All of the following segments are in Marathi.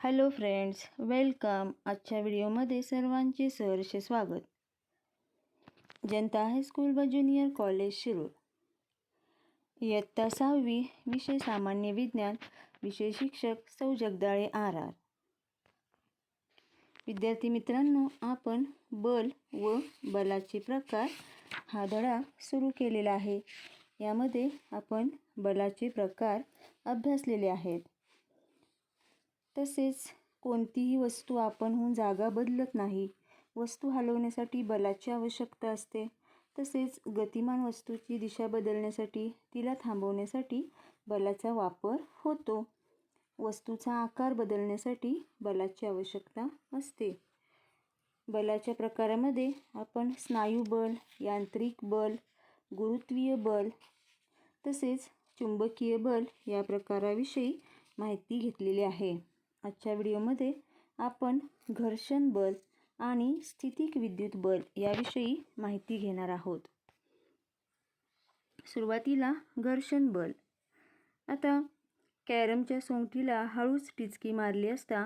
Hello friends, welcome. आजच्या व्हिडिओमध्ये सर्वांचे सहर्ष स्वागत. जनता हायस्कूल व ज्युनियर कॉलेज शिरूर. इयत्ता 6वी, विषय सामान्य विज्ञान, विषय शिक्षक सौ जगदाळे आर. विद्यार्थी मित्रांनो, आपण बल व बलाचे प्रकार हा धडा सुरू केलेला आहे. यामध्ये आपण बलाचे प्रकार अभ्यासलेले आहेत. तसेच कोणतीही वस्तू आपणहून जागा बदलत नाही. वस्तू हलवण्यासाठी बलाची आवश्यकता असते. तसेच गतिमान वस्तूची दिशा बदलण्यासाठी, तिला थांबवण्यासाठी बलाचा वापर होतो. वस्तूचा आकार बदलण्यासाठी बलाची आवश्यकता असते. बलाच्या प्रकारामध्ये आपण स्नायू बल, यांत्रिक बल, गुरुत्वीय बल तसेच चुंबकीय बल या प्रकाराविषयी माहिती घेतलेली आहे. आजच्या व्हिडिओमध्ये आपण घर्षण बल आणि स्थितिक विद्युत बल याविषयी माहिती घेणार आहोत. सुरुवातीला घर्षण बल. आता कॅरमच्या सोंगठीला हळूच टिचकी मारली असता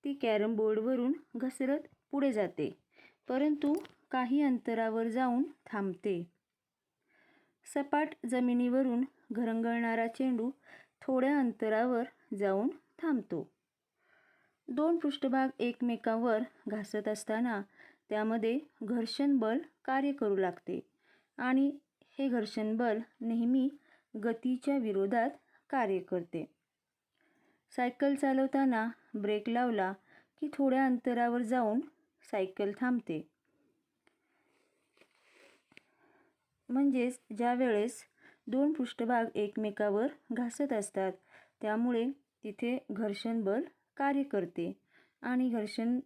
ती कॅरम बोर्डवरून घसरत पुढे जाते, परंतु काही अंतरावर जाऊन थांबते. सपाट जमिनीवरून घरंगळणारा चेंडू थोड्या अंतरावर जाऊन थांबतो. दोन पृष्ठभाग एकमेकांवर घासत असताना त्यामध्ये घर्षण बल कार्य करू लागते आणि हे घर्षण बल नेहमी गतीच्या विरोधात कार्य करते. सायकल चालवताना ब्रेक लावला की थोड्या अंतरावर जाऊन सायकल थांबते. म्हणजेच ज्या वेळेस दोन पृष्ठभाग एकमेकावर घासत असतात त्यामुळे तिथे घर्षण बल कार्य करते आणि घर्षण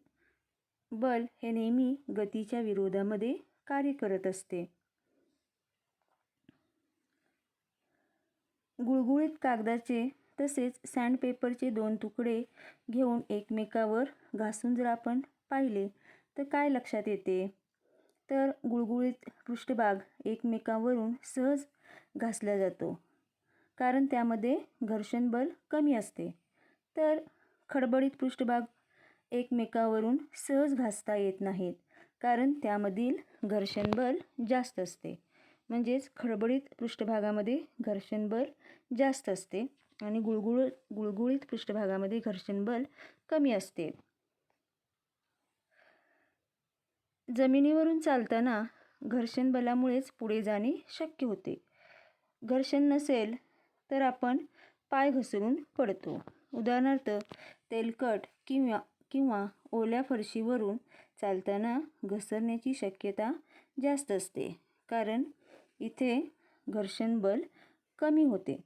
बल हे नेहमी गतीच्या विरोधामध्ये कार्य करत असते. गुळगुळीत कागदाचे तसेच सँडपेपरचे दोन तुकडे घेऊन एकमेकावर घासून जर आपण पाहिले तर काय लक्षात येते? तर गुळगुळीत पृष्ठभाग एकमेकांवरून सहज घासला जातो, कारण त्यामध्ये घर्षण बल कमी असते. तर खडबडीत पृष्ठभाग एकमेकांवरून सहज घासता येत नाहीत, कारण त्यामधील घर्षण बल जास्त असते. म्हणजेच खडबडीत पृष्ठभागामध्ये घर्षण बल जास्त असते आणि गुळगुळीत पृष्ठभागामध्ये घर्षण बल कमी असते. जमिनीवरून चालताना घर्षण बलामुळेच पुढे जाणे शक्य होते. घर्षण नसेल तर आपण पाय घसरून पडतो. उदाहरणार्थ तेलकट किंवा ओल्या फरशीवरून चालताना घसरण्याची शक्यता जास्त असते, कारण इथे घर्षण बल कमी होते.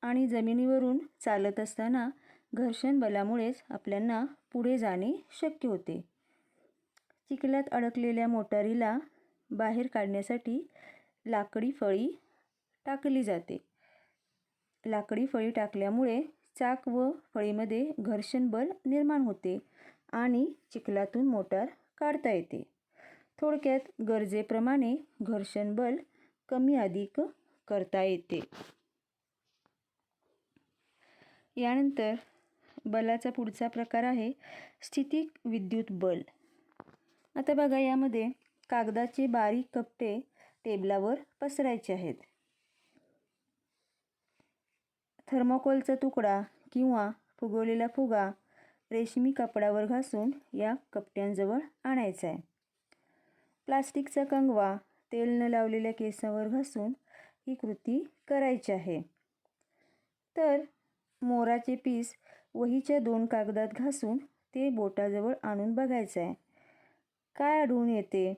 आणि जमिनीवरून चालत असताना घर्षण बलामुळेच आपल्याला पुढे जाणे शक्य होते. चिखलात अडकलेल्या मोटारीला बाहेर काढण्यासाठी लाकडी फळी टाकली जाते. लाकडी फळी टाकल्यामुळे चाक व फळीमध्ये घर्षण बल निर्माण होते आणि चिखलातून मोटार काढता येते. थोडक्यात गरजेप्रमाणे घर्षण बल कमी अधिक करता येते. यानंतर बलाचा पुढचा प्रकार आहे स्थितिक विद्युत बल. आता बघा, यामध्ये कागदाचे बारीक कपटे टेबलावर पसरायचे आहेत. थर्मोकोलचा तुकडा किंवा फुगवलेला फुगा रेशमी कपड्यावर घासून या कपट्यांजवळ आणायचा आहे. प्लास्टिकचा कंगवा तेल न लावलेल्या केसावर घासून ही कृती करायची आहे. तर मोराचे पीस वहीच्या दोन कागदात घासून ते बोटाजवळ आणून बघायचं आहे. काय आढळून येते?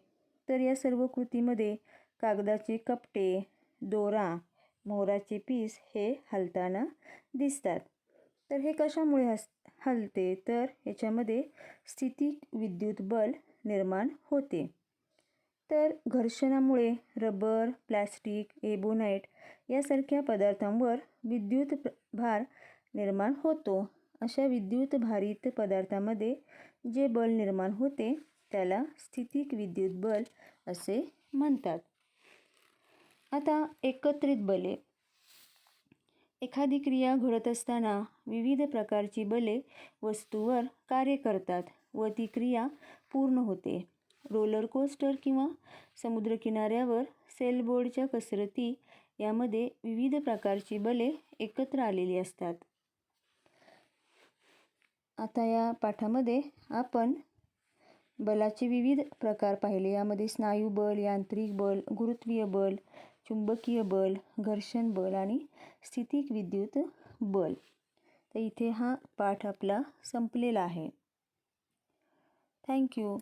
तर या सर्व कृतीमध्ये कागदाचे कपटे, दोरा, मोराचे पीस हे हलताना दिसतात. तर हे कशामुळे हलते? तर याच्यामध्ये स्थितिक विद्युत बल निर्माण होते. तर घर्षणामुळे रबर, प्लास्टिक, एबोनाईट यासारख्या पदार्थांवर विद्युत भार निर्माण होतो. अशा विद्युत भारित पदार्थामध्ये जे बल निर्माण होते त्याला स्थितिक विद्युत बल असे म्हणतात. आता एकत्रित बले. एखादी क्रिया घडत असताना विविध प्रकारची बले वस्तूवर कार्य करतात व ती क्रिया पूर्ण होते. रोलर कोस्टर किंवा समुद्रकिनाऱ्यावर सेलबोर्डच्या कसरती यामध्ये विविध प्रकारची बले एकत्र आलेली असतात. आता या पाठामध्ये आपण बलाचे विविध प्रकार पाहिले. यामध्ये स्नायू बल, यांत्रिक बल, गुरुत्वीय बल, चुंबकीय बल, घर्षण बल आणि स्थितिक विद्युत बल. तर इथे हा पाठ आपला संपलेला आहे. थँक्यू.